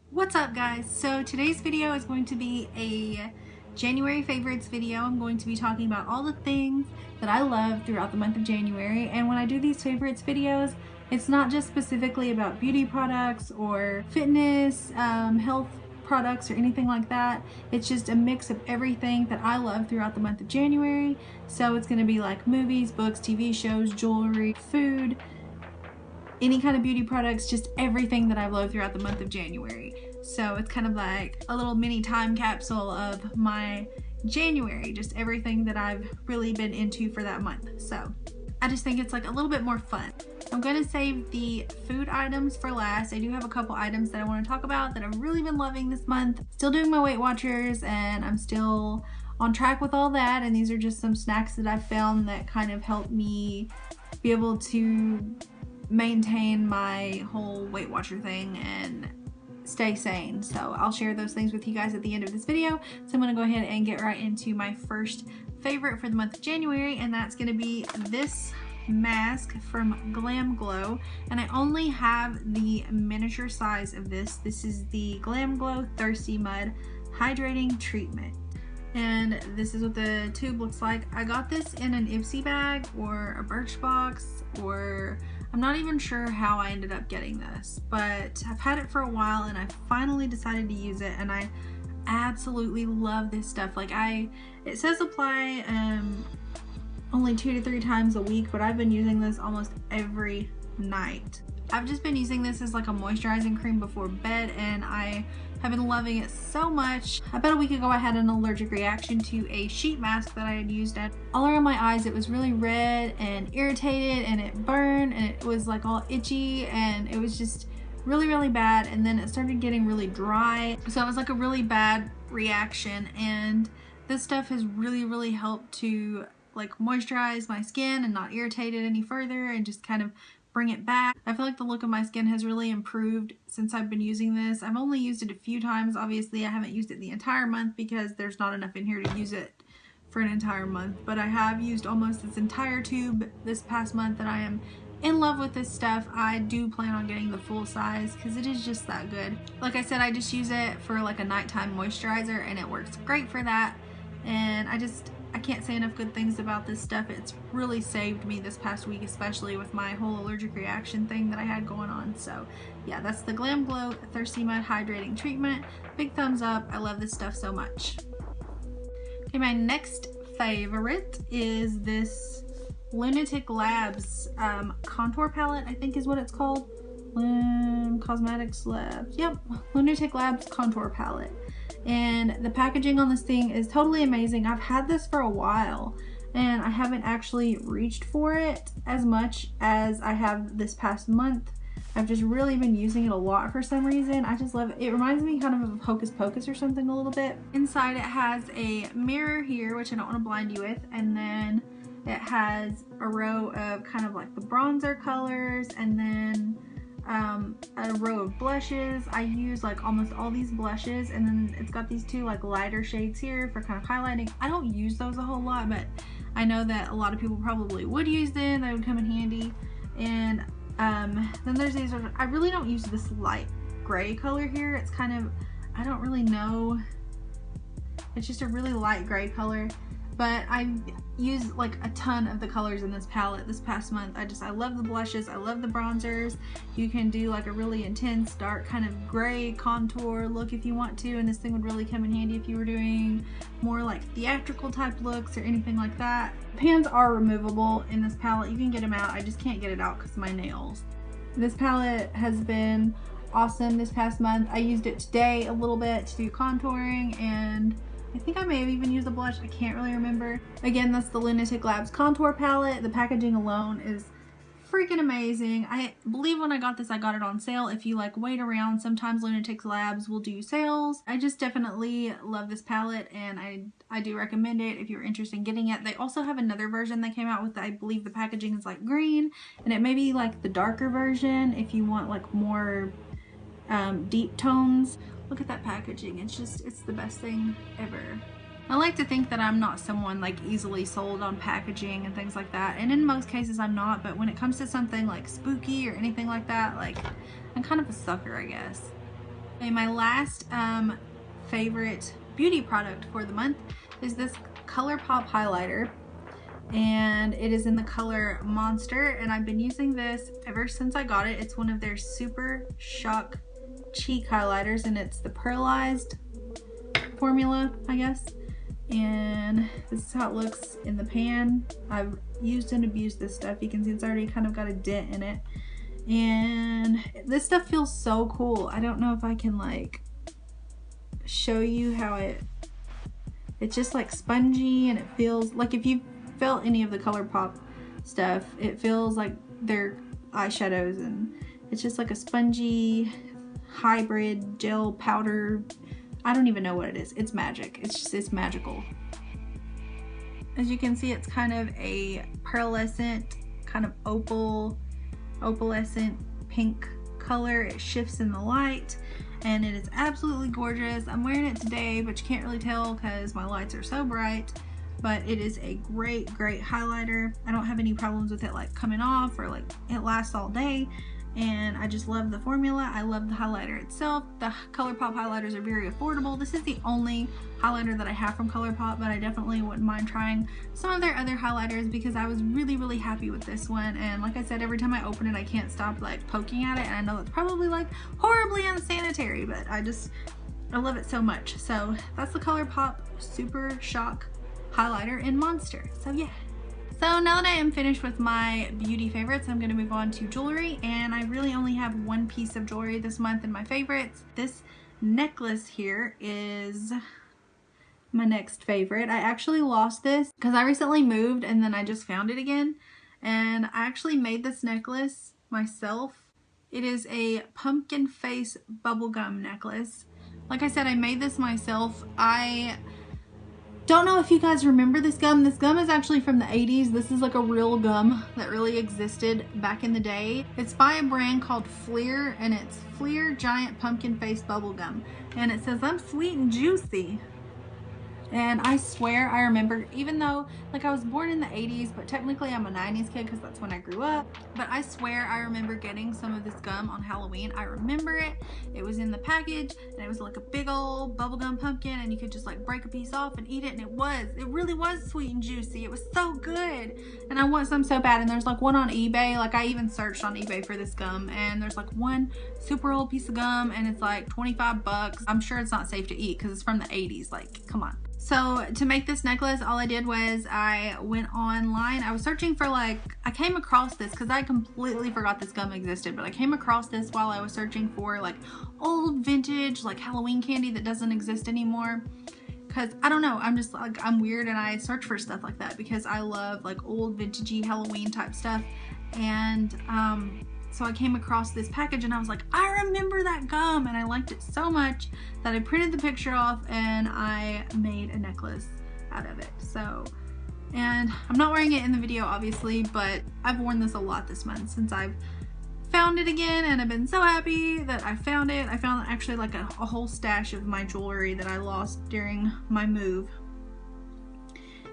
What's up, guys? So today's video is going to be a January favorites video. I'm going to be talking about all the things that I love throughout the month of January. And when I do these favorites videos, it's not just specifically about beauty products or fitness, health products or anything like that. It's just a mix of everything that I love throughout the month of January. So it's going to be like movies, books, TV shows, jewelry, food, any kind of beauty products, just everything that I've loved throughout the month of January. So it's kind of like a little mini time capsule of my January, just everything that I've really been into for that month. So I just think it's like a little bit more fun. I'm going to save the food items for last. I do have a couple items that I want to talk about that I've really been loving this month. Still doing my Weight Watchers and I'm still on track with all that, and these are just some snacks that I've found that kind of help me be able to maintain my whole Weight Watcher thing and stay sane. So I'll share those things with you guys at the end of this video. So I'm going to go ahead and get right into my first favorite for the month of January, and that's going to be this mask from Glam Glow, and I only have the miniature size of this. This is the Glam Glow Thirsty Mud Hydrating Treatment, and this is what the tube looks like. I got this in an Ipsy bag or a Birchbox, or I'm not even sure how I ended up getting this, but I've had it for a while and I finally decided to use it, and I absolutely love this stuff. Like it says apply only 2 to 3 times a week, but I've been using this almost every night. I've just been using this as like a moisturizing cream before bed, and I have been loving it so much. About a week ago I had an allergic reaction to a sheet mask that I had used, and all around my eyes it was really red and irritated, and it burned, and it was like all itchy, and it was just really bad. And then it started getting really dry, so it was like a really bad reaction, and this stuff has really helped to like moisturize my skin and not irritate it any further and just kind of bring it back. I feel like the look of my skin has really improved since I've been using this. I've only used it a few times. Obviously I haven't used it the entire month because there's not enough in here to use it for an entire month, but I have used almost this entire tube this past month, and I am in love with this stuff. I do plan on getting the full size because it is just that good. Like I said, I just use it for like a nighttime moisturizer, and it works great for that, and I can't say enough good things about this stuff. It's really saved me this past week, especially with my whole allergic reaction thing that I had going on. So yeah, that's the Glam Glow Thirsty Mud Hydrating Treatment. Big thumbs up. I love this stuff so much. Okay, my next favorite is this Lunatic Labs contour palette, I think is what it's called. Cosmetics Labs. Yep, Lunatic Labs contour palette. And the packaging on this thing is totally amazing. I've had this for a while and I haven't actually reached for it as much as I have this past month. I've just really been using it a lot for some reason. I just love it. It reminds me kind of Hocus Pocus or something a little bit. Inside it has a mirror here, which I don't want to blind you with, and then it has a row of kind of like the bronzer colors, and then a row of blushes. I use like almost all these blushes, and then it's got these two like lighter shades here for kind of highlighting. I don't use those a whole lot, but I know that a lot of people probably would use them. They would come in handy. And then there's these. I really don't use this light gray color here. It's kind of, I don't really know. It's just a really light gray color. But I used like a ton of the colors in this palette this past month. I love the blushes, I love the bronzers. You can do like a really intense dark kind of gray contour look if you want to, and this thing would really come in handy if you were doing more like theatrical type looks or anything like that. Pans are removable in this palette. You can get them out. I just can't get it out because of my nails. This palette has been awesome this past month. I used it today a little bit to do contouring, and I think I may have even used a blush. I can't really remember. Again, that's the Lunatic Labs contour palette. The packaging alone is freaking amazing. I believe when I got this, I got it on sale. If you like wait around, sometimes Lunatic Labs will do sales. I just definitely love this palette, and I do recommend it if you're interested in getting it. They also have another version they came out with that I believe the packaging is like green, and it may be like the darker version if you want like more deep tones. Look at that packaging. It's the best thing ever. I like to think that I'm not someone like easily sold on packaging and things like that, and in most cases I'm not, but when it comes to something like spooky or anything like that, like I'm kind of a sucker, I guess. And my last favorite beauty product for the month is this ColourPop highlighter, and it is in the color Monster, and I've been using this ever since I got it. It's one of their Super Shock cheek highlighters, and it's the pearlized formula, I guess. And this is how it looks in the pan. I've used and abused this stuff. You can see it's already kind of got a dent in it, and this stuff feels so cool. I don't know if I can like show you how it's just like spongy, and it feels like, if you felt any of the ColourPop stuff, it feels like their eyeshadows, and it's just like a spongy hybrid gel powder. I don't even know what it is. It's magic. It's magical. As you can see, it's kind of a pearlescent, kind of opalescent pink color. It shifts in the light, and it is absolutely gorgeous. I'm wearing it today, but you can't really tell because my lights are so bright. But it is a great highlighter. I don't have any problems with it like coming off, or like it lasts all day. And I just love the formula. I love the highlighter itself. The ColourPop highlighters are very affordable. This is the only highlighter that I have from ColourPop, but I definitely wouldn't mind trying some of their other highlighters because I was really happy with this one. And like I said, every time I open it, I can't stop like poking at it. And I know it's probably like horribly unsanitary, but I love it so much. So that's the ColourPop Super Shock highlighter in Monster. So yeah. So now that I am finished with my beauty favorites, I'm going to move on to jewelry, and I really only have one piece of jewelry this month in my favorites. This necklace here is my next favorite. I actually lost this because I recently moved and then I just found it again, and I actually made this necklace myself. It is a pumpkin face bubblegum necklace. Like I said, I made this myself. I don't know if you guys remember this gum. This gum is actually from the 80s. This is like a real gum that really existed back in the day. It's by a brand called Fleer, and it's Fleer Giant Pumpkin Face Bubble Gum. And it says, "I'm sweet and juicy." And I swear I remember, even though like I was born in the 80s, but technically I'm a 90s kid because that's when I grew up. But I swear I remember getting some of this gum on Halloween. I remember it. It was in the package, and it was like a big old bubblegum pumpkin, and you could just like break a piece off and eat it. And it really was sweet and juicy. It was so good. And I want some so bad. And there's like one on eBay. Like I even searched on eBay for this gum, and there's like one super old piece of gum, and it's like 25 bucks. I'm sure it's not safe to eat because it's from the 80s. Like, come on. So to make this necklace, all I did was I went online. I was searching for I came across this because I completely forgot this gum existed, but I came across this while I was searching for like old vintage like Halloween candy that doesn't exist anymore. Because I don't know, I'm just like, I'm weird, and I search for stuff like that because I love like old vintagey Halloween type stuff. And so I came across this package, and I was like, I remember that gum, and I liked it so much that I printed the picture off and I made a necklace out of it. So, and I'm not wearing it in the video obviously, but I've worn this a lot this month since I've found it again, and I've been so happy that I found it. I found actually like a whole stash of my jewelry that I lost during my move.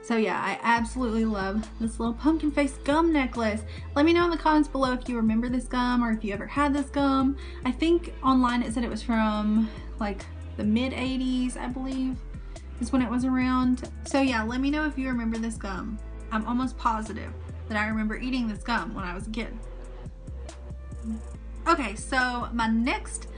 So yeah, I absolutely love this little pumpkin face gum necklace. Let me know in the comments below if you remember this gum or if you ever had this gum. I think online it said it was from like the mid 80s, I believe, is when it was around. So yeah, let me know if you remember this gum. I'm almost positive that I remember eating this gum when I was a kid. Okay, so my next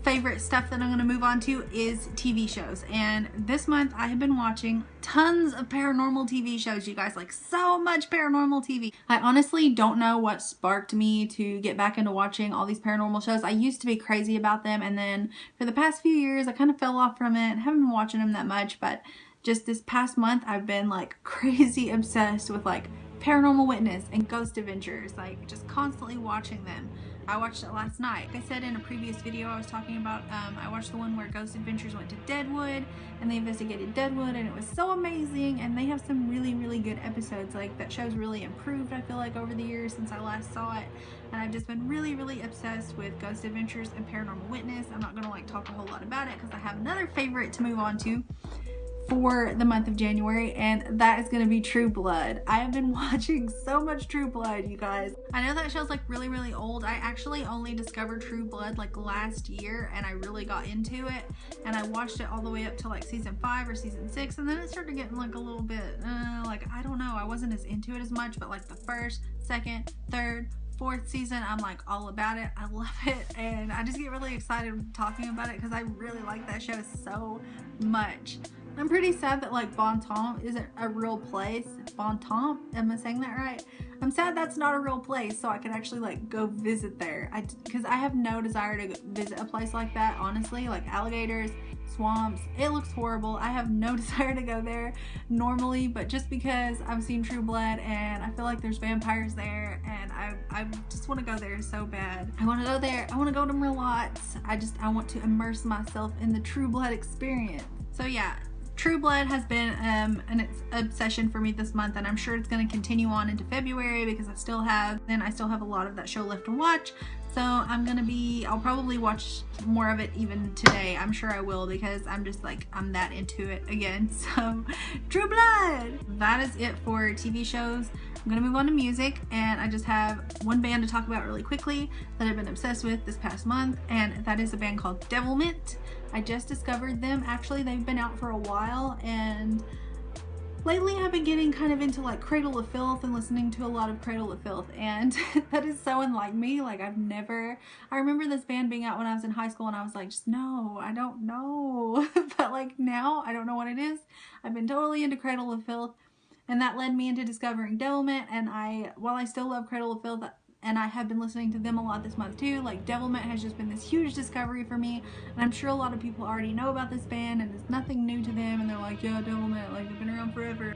favorite stuff that I'm going to move on to is TV shows, and this month I have been watching tons of paranormal TV shows, you guys, like so much paranormal TV. I honestly don't know what sparked me to get back into watching all these paranormal shows. I used to be crazy about them, and then for the past few years I kind of fell off from it and haven't been watching them that much, but just this past month I've been like crazy obsessed with like Paranormal Witness and Ghost Adventures, like just constantly watching them. I watched it last night. Like I said in a previous video, I was talking about, I watched the one where Ghost Adventures went to Deadwood and they investigated Deadwood, and it was so amazing, and they have some really good episodes. Like that show's really improved, I feel like, over the years since I last saw it, and I've just been really obsessed with Ghost Adventures and Paranormal Witness. I'm not gonna like talk a whole lot about it because I have another favorite to move on to. for the month of January, and that is going to be True Blood. I have been watching so much True Blood, you guys. I know that show's like really, really old. I actually only discovered True Blood like last year, and I really got into it, and I watched it all the way up to like season 5 or season 6, and then it started getting like a little bit like, I don't know, I wasn't as into it as much, but like the first, second, third, fourth season, I'm like all about it. I love it, and I just get really excited talking about it because I really like that show so much. I'm pretty sad that like Bon Temps isn't a real place. Bon Temps, am I saying that right? I'm sad that's not a real place, so I can actually like go visit there. Because I have no desire to visit a place like that, honestly. Like alligators, swamps, it looks horrible. I have no desire to go there normally, but just because I've seen True Blood and I feel like there's vampires there, and I just want to go there so bad. I want to go there. I want to go to Merlot. I want to immerse myself in the True Blood experience. So yeah, True Blood has been an obsession for me this month, and I'm sure it's going to continue on into February because I still have a lot of that show left to watch. So I'll probably watch more of it even today. I'm sure I will, because I'm that into it again. So True Blood! That is it for TV shows. I'm gonna move on to music, and I just have one band to talk about really quickly that I've been obsessed with this past month, and that is a band called Devilment. I just discovered them. Actually, they've been out for a while, and lately I've been getting kind of into like Cradle of Filth and listening to a lot of Cradle of Filth, and that is so unlike me. Like I remember this band being out when I was in high school, and I was like, just no, I don't know. But like now I don't know what it is. I've been totally into Cradle of Filth, and that led me into discovering Devilment. And while I still love Cradle of Filth, and I have been listening to them a lot this month too, like Devilment has just been this huge discovery for me, and I'm sure a lot of people already know about this band and it's nothing new to them, and they're like, yeah, Devilment, like they've been around forever.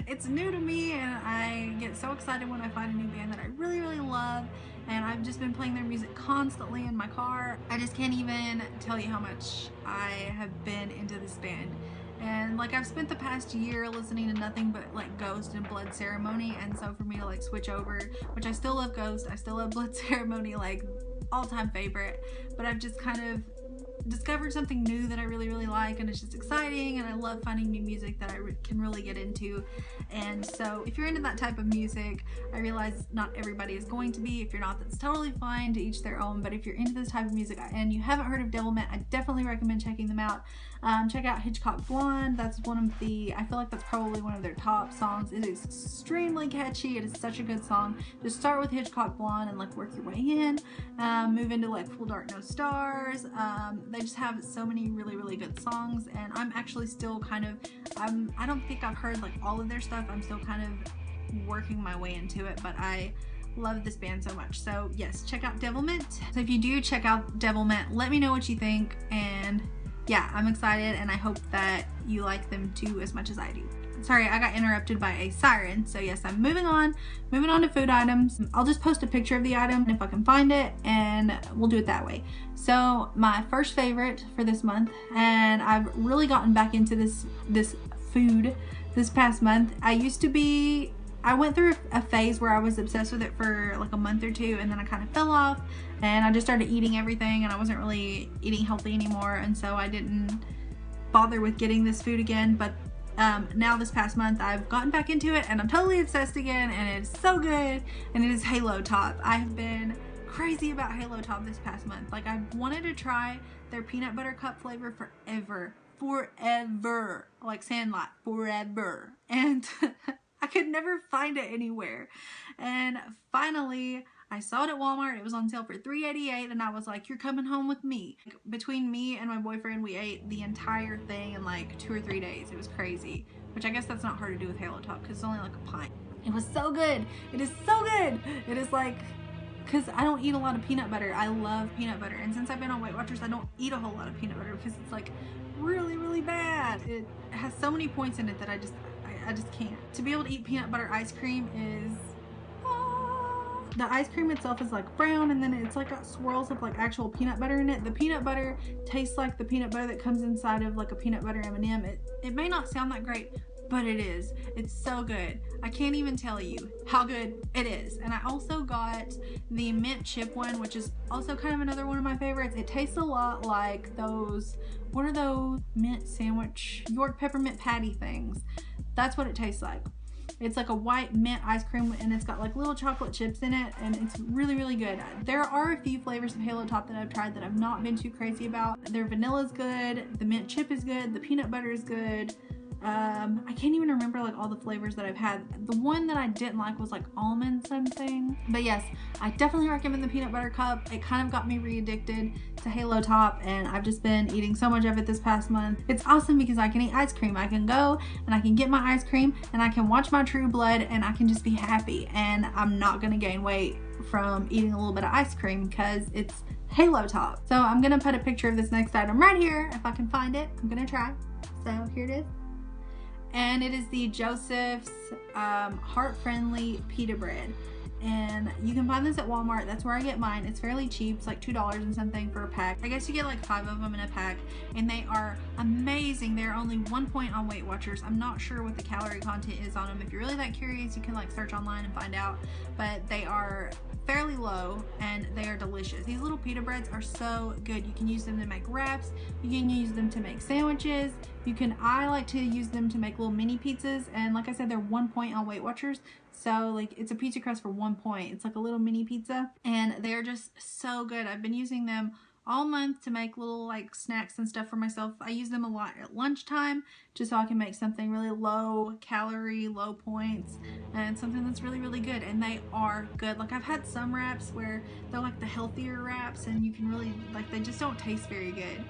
It's new to me, and I get so excited when I find a new band that I really, really love, and I've just been playing their music constantly in my car. I just can't even tell you how much I have been into this band. And like I've spent the past year listening to nothing but like Ghost and Blood Ceremony, and so for me to like switch over, which I still love Ghost, I still love Blood Ceremony, like all-time favorite, but I've just kind of discovered something new that I really, really like, and it's just exciting, and I love finding new music that I can really get into. And so if you're into that type of music, I realize not everybody is going to be. If you're not, that's totally fine, to each their own. But if you're into this type of music and you haven't heard of Devilment, I definitely recommend checking them out. Check out Hitchcock Blonde. That's I feel like that's probably one of their top songs. It is extremely catchy. It is such a good song. Just start with Hitchcock Blonde and like work your way in. Move into like Full Dark No Stars. They just have so many really, really good songs, and I'm actually still kind of, I don't think I've heard like all of their stuff. I'm still kind of working my way into it, but I love this band so much. So yes, check out Devilment. So if you do check out Devilment, let me know what you think, and yeah, I'm excited, and I hope that you like them too as much as I do. Sorry, I got interrupted by a siren. So yes, I'm moving on to food items. I'll just post a picture of the item if I can find it, and we'll do it that way. So my first favorite for this month, and I've really gotten back into this food this past month. I went through a phase where I was obsessed with it for like a month or two, and then I kind of fell off, and I just started eating everything, and I wasn't really eating healthy anymore, and so I didn't bother with getting this food again. But now this past month I've gotten back into it, and I'm totally obsessed again, and it's so good, and it is Halo Top. I have been crazy about Halo Top this past month. Like, I wanted to try their peanut butter cup flavor forever, like Sandlot, forever, and I could never find it anywhere. And finally I saw it at Walmart. It was on sale for $3.88, and I was like, you're coming home with me. Between me and my boyfriend, we ate the entire thing in like 2 or 3 days. It was crazy, which I guess that's not hard to do with Halo Top because it's only like a pint. It was so good. It is so good. It is like, because I don't eat a lot of peanut butter. I love peanut butter, and since I've been on Weight Watchers, I don't eat a whole lot of peanut butter because it's like really, really bad. It has so many points in it that I just can't. To be able to eat peanut butter ice cream is, the ice cream itself is like brown, and then it's like got swirls of like actual peanut butter in it. The peanut butter tastes like the peanut butter that comes inside of like a peanut butter M&M. It may not sound that great, but it is. It's so good. I can't even tell you how good it is. And I also got the mint chip one, which is also kind of another one of my favorites. It tastes a lot like those, what are those mint sandwich, York peppermint patty things? That's what it tastes like. It's like a white mint ice cream, and it's got like little chocolate chips in it, and it's really, really good. There are a few flavors of Halo Top that I've tried that I've not been too crazy about. Their vanilla is good, the mint chip is good, the peanut butter is good. I can't even remember like all the flavors that I've had. The one that I didn't like was like almond something. But yes, I definitely recommend the peanut butter cup. It kind of got me re-addicted to Halo Top, and I've just been eating so much of it this past month. It's awesome because I can eat ice cream. I can go and I can get my ice cream, and I can watch my True Blood, and I can just be happy, and I'm not gonna gain weight from eating a little bit of ice cream because it's Halo Top. So I'm gonna put a picture of this next item right here if I can find it. I'm gonna try. So here it is. And it is the Joseph's Heart Friendly Pita Bread, and you can find this at Walmart. That's where I get mine. It's fairly cheap. It's like $2 and something for a pack. I guess you get like 5 of them in a pack, and they are amazing. They're only 1 point on Weight Watchers. I'm not sure what the calorie content is on them. If you're really that curious, you can like search online and find out, but they are fairly low and they are delicious. These little pita breads are so good. You can use them to make wraps, you can use them to make sandwiches, I like to use them to make little mini pizzas, and like I said, they're 1 point on Weight Watchers, so like it's a pizza crust for 1 point. It's like a little mini pizza, and they're just so good. I've been using them all month to make little like snacks and stuff for myself. I use them a lot at lunchtime just so I can make something really low calorie, low points, and something that's really, really good. And they are good. Like I've had some wraps where they're like the healthier wraps, and you can really like, they just don't taste very good.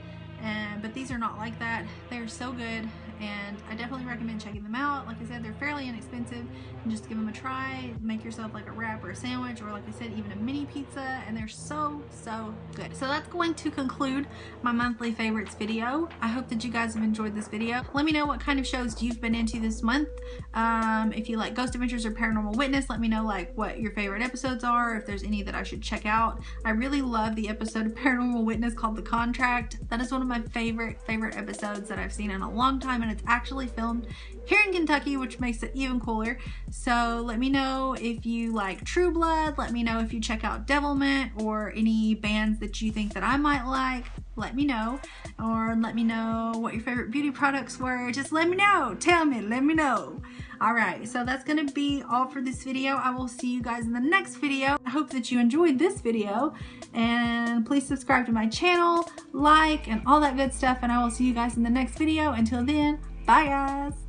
But these are not like that. They're so good, and I definitely recommend checking them out. Like I said, they're fairly inexpensive, and just give them a try. Make yourself like a wrap or a sandwich, or like I said, even a mini pizza, and they're so, so good. So that's going to conclude my monthly favorites video. I hope that you guys have enjoyed this video. Let me know what kind of shows you've been into this month. If you like Ghost Adventures or Paranormal Witness, let me know like what your favorite episodes are, if there's any that I should check out. I really love the episode of Paranormal Witness called The Contract. That is one of my favorite episodes that I've seen in a long time, and it's actually filmed here in Kentucky, which makes it even cooler. So let me know if you like True Blood. Let me know if you check out Devilment or any bands that you think that I might like. Let me know, or let me know what your favorite beauty products were. Just let me know. Tell me, let me know. Alright, so that's gonna be all for this video. I will see you guys in the next video. I hope that you enjoyed this video, and please subscribe to my channel, like, and all that good stuff, and I will see you guys in the next video. Until then, bye guys.